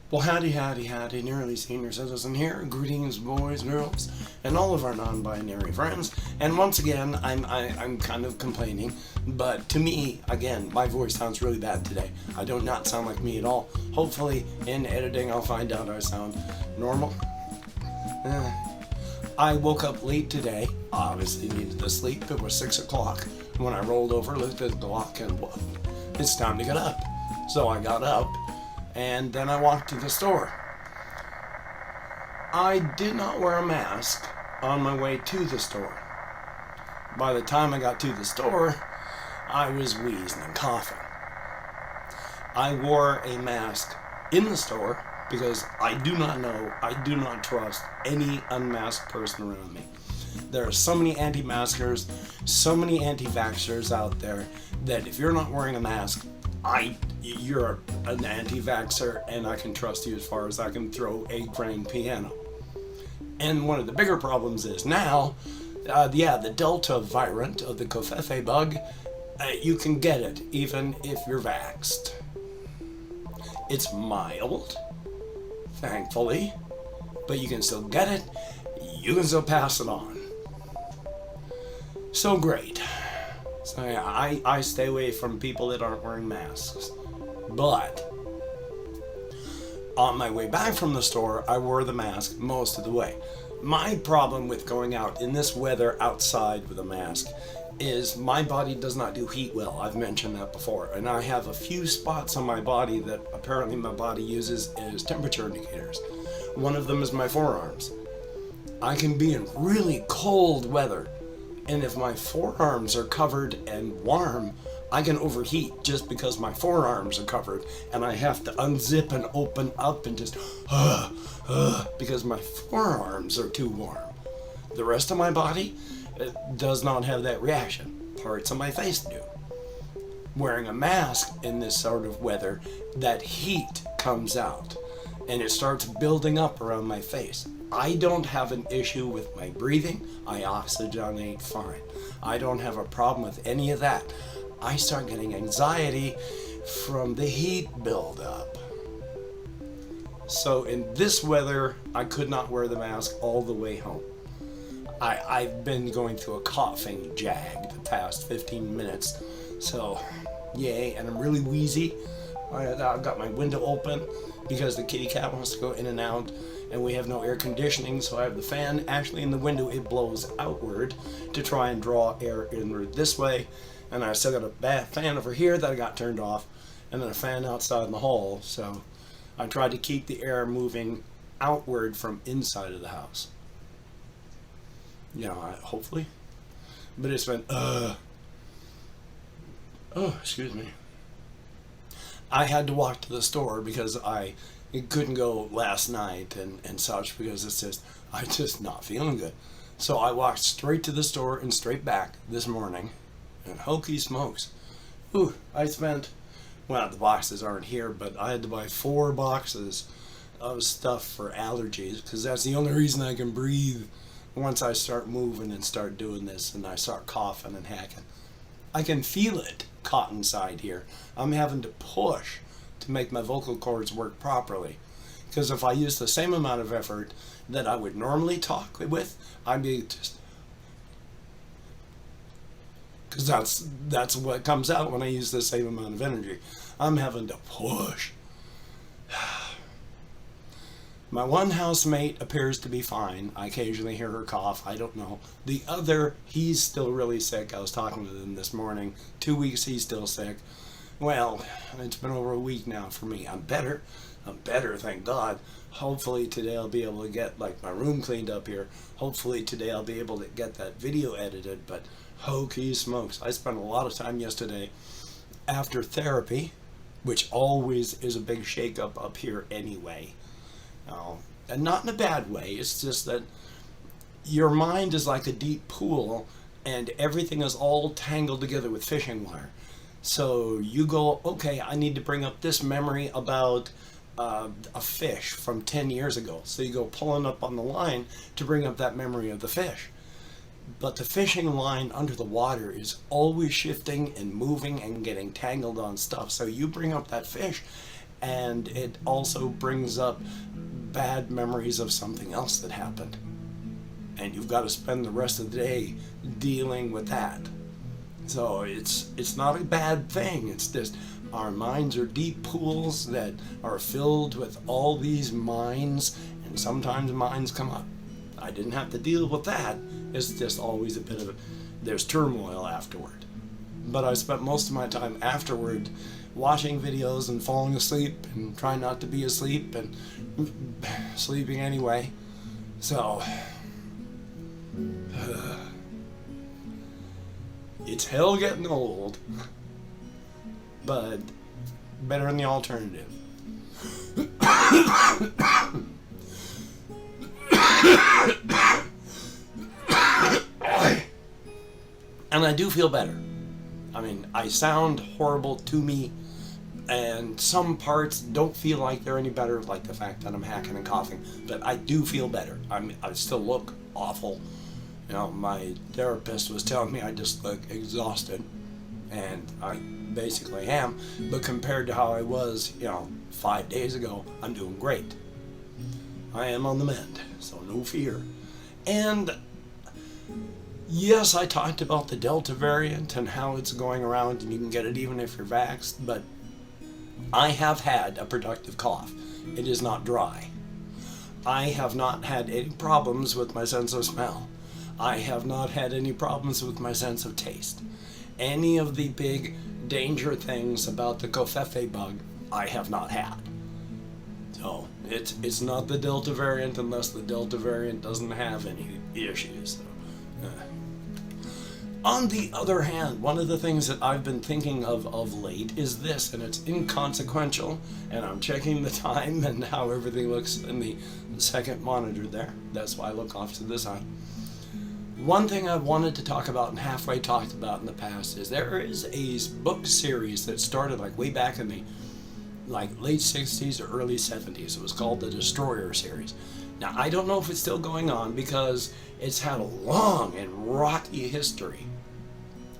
Well, howdy, nearly senior citizen here. Greetings, boys, girls, and all of our non-binary friends. And once again, I'm kind of complaining, but to me, again, my voice sounds really bad today. I do not sound like me at all. Hopefully, in editing, I'll find out I sound normal. I woke up late today. Obviously needed to sleep. It was 6 o'clock when I rolled over, looked at the clock, and what? It's time to get up. So I got up. And then I walked to the store. I did not wear a mask on my way to the store. By the time I got to the store, I was wheezing and coughing. I wore a mask in the store because I do not trust any unmasked person around me. There are so many anti-maskers, so many anti-vaxxers out there that if you're not wearing a mask, you're an anti-vaxxer, and I can trust you as far as I can throw a grand piano. And one of the bigger problems is now, the Delta variant of the Covfefe bug, you can get it even if you're vaxxed. It's mild, thankfully, but you can still get it, you can still pass it on. So great. So yeah, I stay away from people that aren't wearing masks. But on my way back from the store, I wore the mask most of the way. My problem with going out in this weather outside with a mask is my body does not do heat well. I've mentioned that before. And I have a few spots on my body that apparently my body uses as temperature indicators. One of them is my forearms. I can be in really cold weather, and if my forearms are covered and warm, I can overheat just because my forearms are covered, and I have to unzip and open up and just because my forearms are too warm. The rest of my body does not have that reaction. Parts of my face do. Wearing a mask in this sort of weather, that heat comes out and it starts building up around my face. I don't have an issue with my breathing. I oxygenate fine. I don't have a problem with any of that. I start getting anxiety from the heat buildup. So in this weather, I could not wear the mask all the way home. I've been going through a coughing jag the past 15 minutes. So, yay, and I'm really wheezy. I've got my window open because the kitty cat wants to go in and out, and we have no air conditioning, so I have the fan actually in the window. It blows outward to try and draw air inward this way, and I still got a fan over here that I got turned off, and then a fan outside in the hall, so I tried to keep the air moving outward from inside of the house. Hopefully. But it's been, excuse me. I had to walk to the store because I couldn't go last night and such because I'm just not feeling good. So I walked straight to the store and straight back this morning, and hokey smokes. The boxes aren't here, but I had to buy 4 boxes of stuff for allergies because that's the only reason I can breathe once I start moving and start doing this and I start coughing and hacking. I can feel it caught inside here. I'm having to push to make my vocal cords work properly. Because if I use the same amount of effort that I would normally talk with, I'd be just... Because that's what comes out when I use the same amount of energy. I'm having to push. My one housemate appears to be fine. I occasionally hear her cough. I don't know. The other, he's still really sick. I was talking to him this morning. 2 weeks, he's still sick. Well, it's been over a week now for me. I'm better, thank God. Hopefully today I'll be able to get my room cleaned up here. Hopefully today I'll be able to get that video edited, but hokey smokes. I spent a lot of time yesterday after therapy, which always is a big shake-up up here anyway. And not in a bad way, it's just that your mind is like a deep pool and everything is all tangled together with fishing wire. So you go, okay, I need to bring up this memory about a fish from 10 years ago. So you go pulling up on the line to bring up that memory of the fish. But the fishing line under the water is always shifting and moving and getting tangled on stuff. So you bring up that fish and it also brings up bad memories of something else that happened. And you've got to spend the rest of the day dealing with that. So it's not a bad thing. It's just our minds are deep pools that are filled with all these minds, and sometimes minds come up. I didn't have to deal with that. It's just always a bit of there's turmoil afterward. But I spent most of my time afterward watching videos and falling asleep and trying not to be asleep and sleeping anyway. So it's hell getting old, but better than the alternative. And I do feel better. I mean, I sound horrible to me, and some parts don't feel like they're any better, like the fact that I'm hacking and coughing, but I do feel better. I still look awful. You know, my therapist was telling me I just look exhausted, and I basically am, but compared to how I was, 5 days ago, I'm doing great. I am on the mend, so no fear. And yes, I talked about the Delta variant and how it's going around and you can get it even if you're vaxxed, but I have had a productive cough. It is not dry. I have not had any problems with my sense of smell. I have not had any problems with my sense of taste. Any of the big danger things about the covfefe bug, I have not had. So it's not the Delta variant unless the Delta variant doesn't have any issues. On the other hand, one of the things that I've been thinking of late is this, and it's inconsequential, and I'm checking the time and how everything looks in the second monitor there. That's why I look off to the side. One thing I wanted to talk about and halfway talked about in the past is there is a book series that started like way back in the late 60s or early 70s. It was called the Destroyer series. Now, I don't know if it's still going on because it's had a long and rocky history.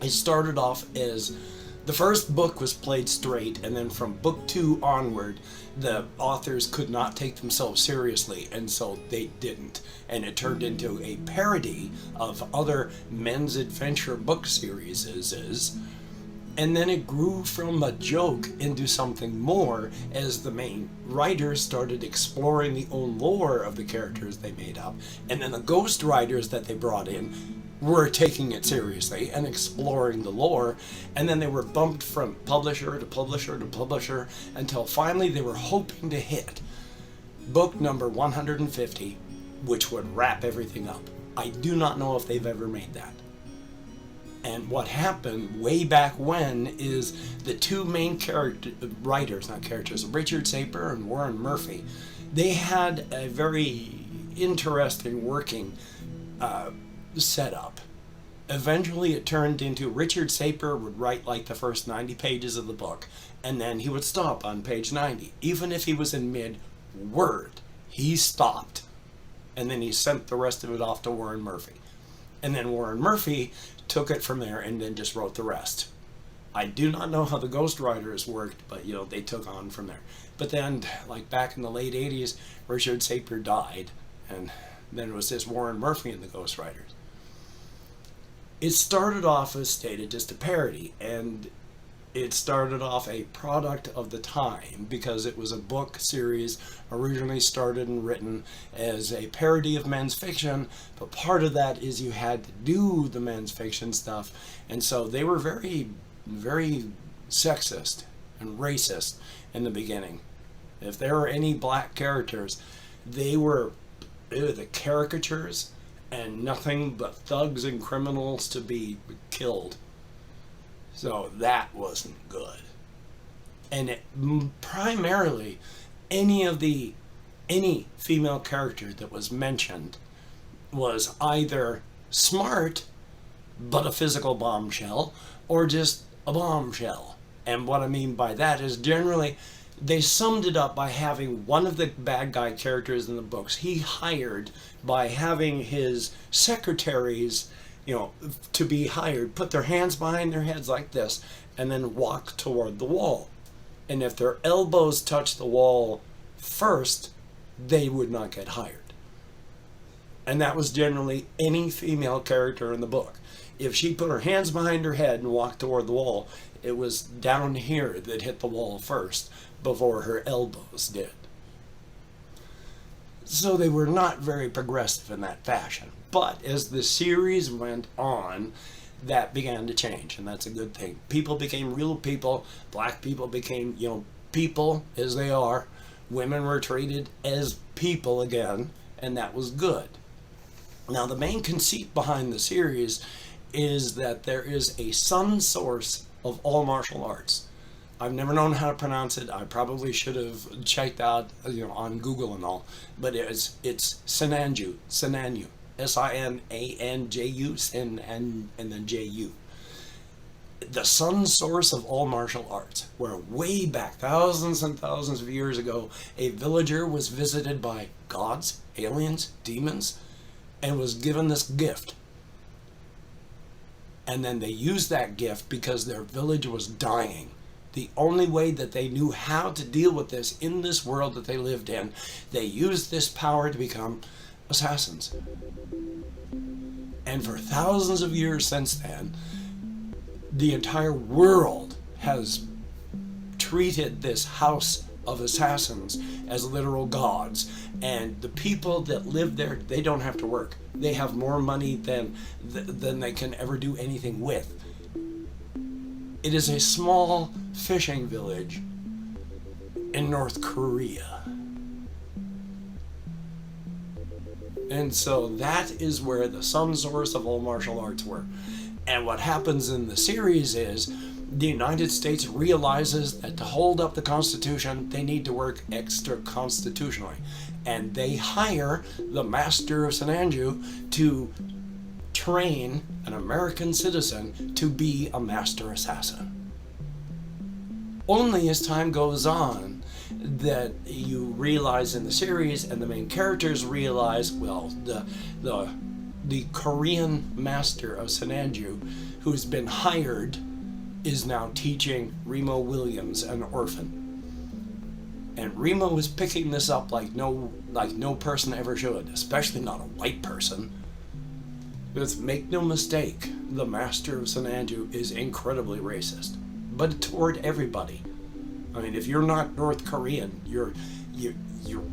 It started off as the first book was played straight, and then from book 2 onward, the authors could not take themselves seriously, and so they didn't. And it turned into a parody of other men's adventure book series. And then it grew from a joke into something more as the main writers started exploring the own lore of the characters they made up. And then the ghost writers that they brought in were taking it seriously and exploring the lore. And then they were bumped from publisher to publisher to publisher until finally they were hoping to hit book number 150, which would wrap everything up. I do not know if they've ever made that. And what happened way back when is the two main writers, Richard Saper and Warren Murphy, they had a very interesting working setup. Eventually it turned into Richard Saper would write like the first 90 pages of the book, and then he would stop on page 90. Even if he was in mid-word, he stopped. And then he sent the rest of it off to Warren Murphy. And then Warren Murphy took it from there and then just wrote the rest. I do not know how the ghostwriters worked, but they took on from there. But then, like back in the late 80s, Richard Saper died, and then it was just Warren Murphy and the ghostwriters. It started off as stated just a parody, and it started off a product of the time because it was a book series originally started and written as a parody of men's fiction, but part of that is you had to do the men's fiction stuff, and so they were very, very sexist and racist in the beginning. If there were any black characters, they were the caricatures and nothing but thugs and criminals to be killed. So that wasn't good. And primarily, any female character that was mentioned was either smart, but a physical bombshell, or just a bombshell. And what I mean by that is generally, they summed it up by having one of the bad guy characters in the books he hired by having his secretaries to be hired, put their hands behind their heads like this, and then walk toward the wall. And if their elbows touched the wall first, they would not get hired. And that was generally any female character in the book. If she put her hands behind her head and walked toward the wall, it was down here that hit the wall first before her elbows did. So they were not very progressive in that fashion. But as the series went on, that began to change, and that's a good thing. People became real people. Black people became, people as they are. Women were treated as people again, and that was good. Now, the main conceit behind the series is that there is a sun source of all martial arts. I've never known how to pronounce it. I probably should have checked out, on Google and all. But it's Sinanju, Sinanju, Sinanju, and then Ju. The sun source of all martial arts, where way back, thousands and thousands of years ago, a villager was visited by gods, aliens, demons, and was given this gift. And then they used that gift because their village was dying. The only way that they knew how to deal with this in this world that they lived in, they used this power to become assassins. And for thousands of years since then, the entire world has treated this house of assassins as literal gods. And the people that live there, they don't have to work. They have more money than they can ever do anything with. It is a small fishing village in North Korea. And so that is where the sun source of all martial arts were. And what happens in the series is the United States realizes that to hold up the Constitution, they need to work extra constitutionally. And they hire the master of Sinanju to train an American citizen to be a master assassin. Only as time goes on that you realize in the series, and the main characters realize, well, the Korean master of Sinanju, who's been hired, is now teaching Remo Williams, an orphan. And Remo is picking this up like no person ever should, especially not a white person. Because make no mistake, the master of Sinanju is incredibly racist, but toward everybody. I mean, if you're not North Korean, you're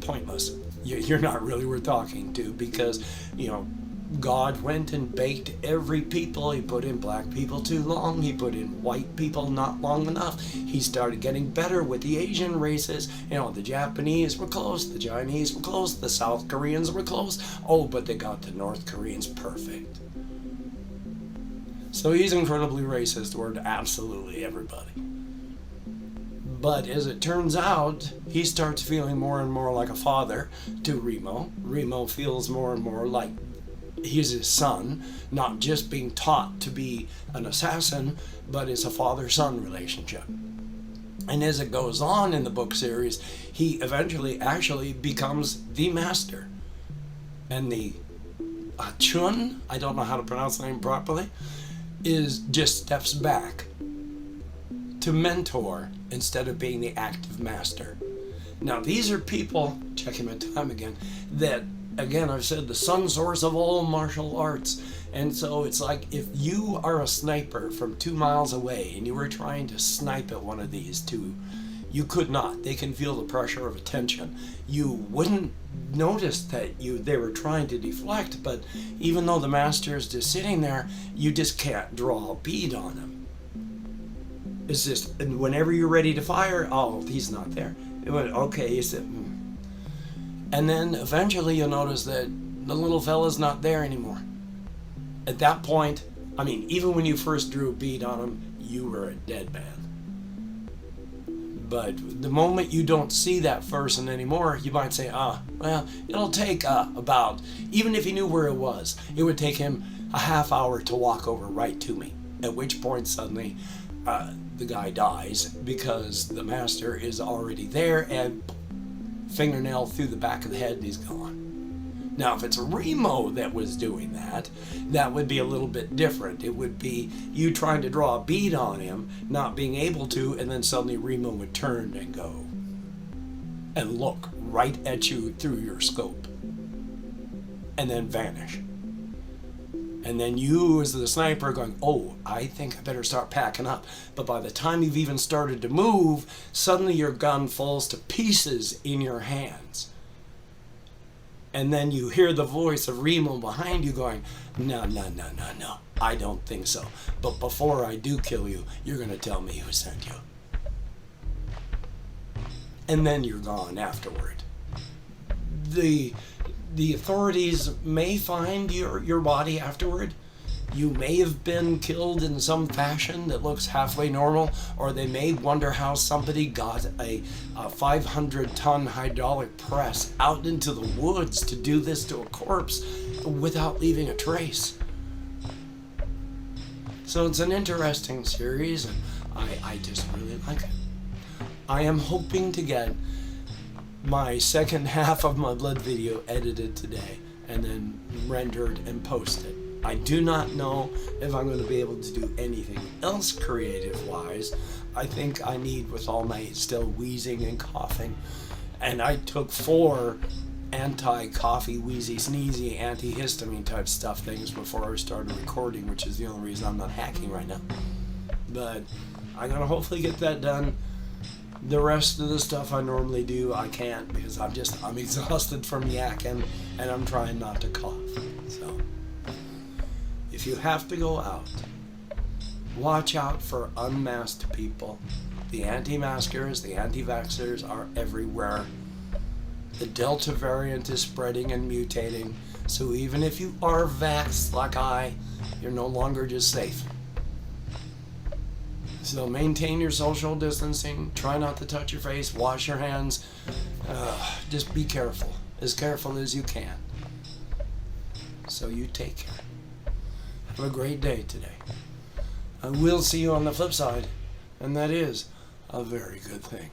pointless. You're not really worth talking to, because God went and baked every people. He put in black people too long. He put in white people not long enough. He started getting better with the Asian races. The Japanese were close. The Chinese were close. The South Koreans were close. Oh, but they got the North Koreans perfect. So he's incredibly racist toward absolutely everybody. But as it turns out, he starts feeling more and more like a father to Remo. Remo feels more and more like he's his son, not just being taught to be an assassin, but it's a father-son relationship. And as it goes on in the book series, he eventually actually becomes the master. And the Chun, I don't know how to pronounce the name properly, just steps back to mentor instead of being the active master. Now, these are people, checking my time again, that, again, I've said the sun source of all martial arts. And so it's like if you are a sniper from 2 miles away and you were trying to snipe at one of these two, you could not. They can feel the pressure of attention. You wouldn't notice that they were trying to deflect, but even though the master is just sitting there, you just can't draw a bead on him. It's just, and whenever you're ready to fire, oh, he's not there. It went, okay, he said, And then eventually you'll notice that the little fella's not there anymore. At that point, I mean, even when you first drew a bead on him, you were a dead man. But the moment you don't see that person anymore, you might say, well, it'll take about, even if he knew where it was, it would take him a half hour to walk over right to me. At which point suddenly the guy dies because the master is already there, and fingernail through the back of the head and he's gone. Now, if it's Remo that was doing that, that would be a little bit different. It would be you trying to draw a bead on him, not being able to, and then suddenly Remo would turn and go and look right at you through your scope and then vanish. And then you, as the sniper, going, oh, I think I better start packing up. But by the time you've even started to move, suddenly your gun falls to pieces in your hands. And then you hear the voice of Remo behind you going, no, I don't think so. But before I do kill you, you're going to tell me who sent you. And then you're gone afterward. The authorities may find your body afterward. You may have been killed in some fashion that looks halfway normal, or they may wonder how somebody got a 500-ton hydraulic press out into the woods to do this to a corpse without leaving a trace. So it's an interesting series, and I just really like it. I am hoping to get my second half of my blood video edited today and then rendered and posted. I do not know if I'm going to be able to do anything else creative-wise. I think I need, with all my still wheezing and coughing, and I took 4 anti-coughy, wheezy, sneezy, antihistamine type stuff things before I started recording, which is the only reason I'm not hacking right now. But I'm going to hopefully get that done. The rest of the stuff I normally do, I can't because I'm exhausted from yakking and I'm trying not to cough. So if you have to go out, watch out for unmasked people. The anti-maskers, the anti-vaxxers are everywhere. The Delta variant is spreading and mutating, so even if you are vaxxed like you're no longer just safe. So maintain your social distancing, try not to touch your face, wash your hands, just be careful as you can. So you take care. Have a great day today. I will see you on the flip side, and that is a very good thing.